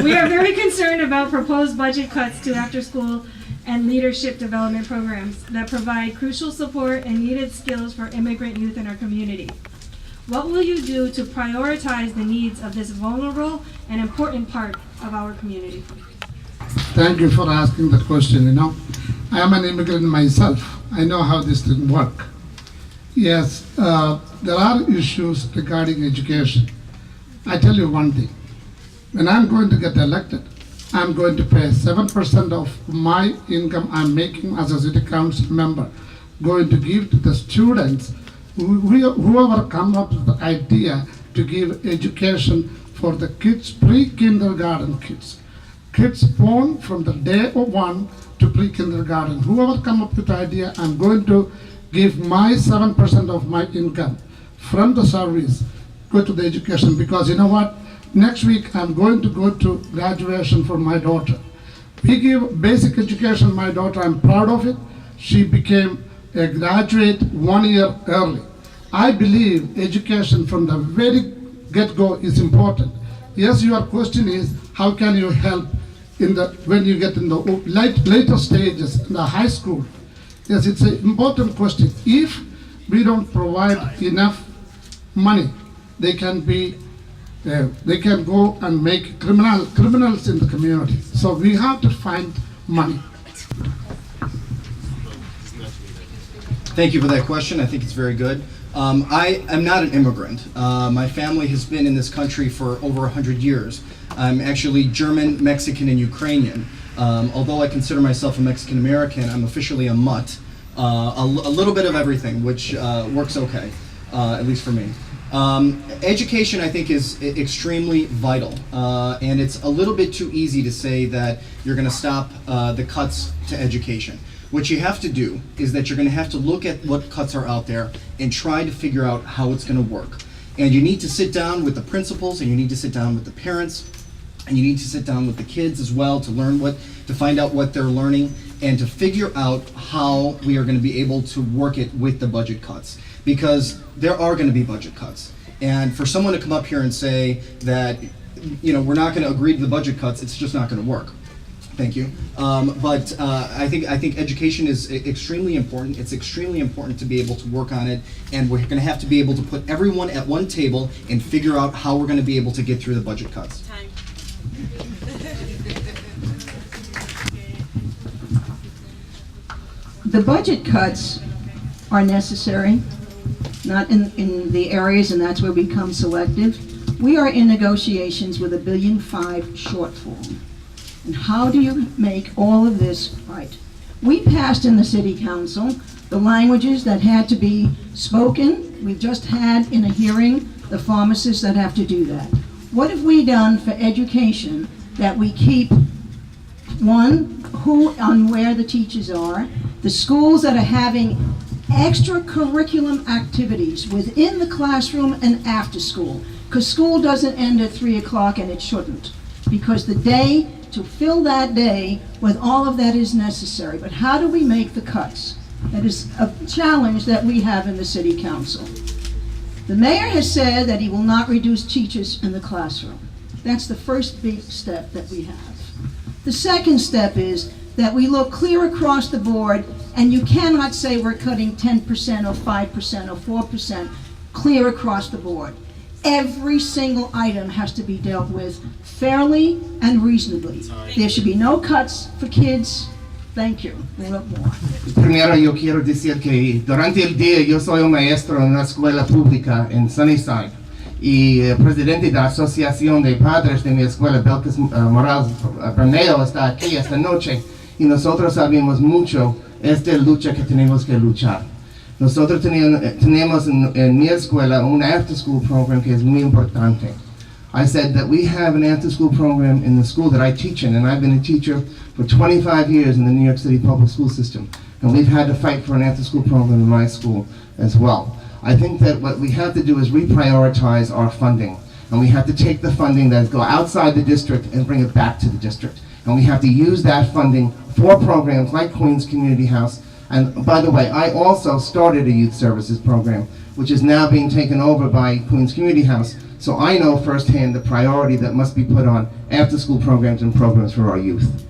We are very concerned about proposed budget cuts to after-school and leadership development programs that provide crucial support and needed skills for immigrant youth in our community. What will you do to prioritize the needs of this vulnerable and important part of our community? Thank you for asking that question. I am an immigrant myself. I know how this thing works. Yes, there are issues regarding education. I tell you one thing. When I'm going to get elected, I'm going to pay 7% of my income I'm making as a city council member, going to give to the students, whoever come up with the idea to give education for the kids, pre-kindergarten kids. Kids born from the day of 1 to pre-kindergarten. Whoever come up with the idea, I'm going to give my 7% of my income from the service, go to the education, because you know what? Next week I'm going to go to graduation for my daughter. We give basic education to my daughter. I'm proud of it. She became a graduate 1 year early. I believe education from the very get-go is important. Yes, your question is how can you help when you get in the later stages in the high school. Yes, it's an important question. If we don't provide enough money, they can go and make criminals in the community. So we have to find money. Thank you for that question. I think it's very good. I am not an immigrant. My family has been in this country for over 100 years. I'm actually German, Mexican, and Ukrainian. Although I consider myself a Mexican American, I'm officially a mutt. A little bit of everything, which works okay, at least for me. Education, I think, is extremely vital, and it's a little bit too easy to say that you're going to stop the cuts to education. What you have to do is that you're going to have to look at what cuts are out there and try to figure out how it's going to work. And you need to sit down with the principals, and you need to sit down with the parents, and you need to sit down with the kids as well to find out what they're learning and to figure out how we are going to be able to work it with the budget cuts. Because there are going to be budget cuts. And for someone to come up here and say that, we're not going to agree to the budget cuts, it's just not going to work. Thank you. But I think education is extremely important. It's extremely important to be able to work on it, and we're going to have to be able to put everyone at one table and figure out how we're going to be able to get through the budget cuts. Time. The budget cuts are necessary, not in the areas, and that's where we become selective. We are in negotiations with $1.5 billion shortfall. And how do you make all of this right? We passed in the city council the languages that had to be spoken. We've just had in a hearing the pharmacists that have to do that. What have we done for education that we keep, one, who on where the teachers are, the schools that are having extracurriculum activities within the classroom and after school, because school doesn't end at 3 o'clock and it shouldn't, because the day, to fill that day with all of that is necessary. But how do we make the cuts? That is a challenge that we have in the city council. The mayor has said that he will not reduce teachers in the classroom. That's the first big step that we have. The second step is that we look clear across the board, and you cannot say we're cutting 10% or 5% or 4% clear across the board. Every single item has to be dealt with fairly and reasonably. There should be no cuts for kids. Thank you. We'll look more. Primero, yo quiero decir que durante el día yo soy un maestro en una escuela pública en Sunnyside y el presidente de la asociación de padres de mi escuela, Belkis Morales Berneo, está aquí esta noche y nosotros sabemos mucho esta lucha que tenemos que luchar. Nosotros tenemos en mi escuela un after-school program que es muy importante. I said that we have an after-school program in the school that I teach in, and I've been a teacher for 25 years in the New York City public school system. And we've had to fight for an after-school program in my school as well. I think that what we have to do is reprioritize our funding. And we have to take the funding that go outside the district and bring it back to the district. And we have to use that funding for programs like Queens Community House. And by the way, I also started a youth services program, which is now being taken over by Queens Community House. So I know firsthand the priority that must be put on after-school programs and programs for our youth.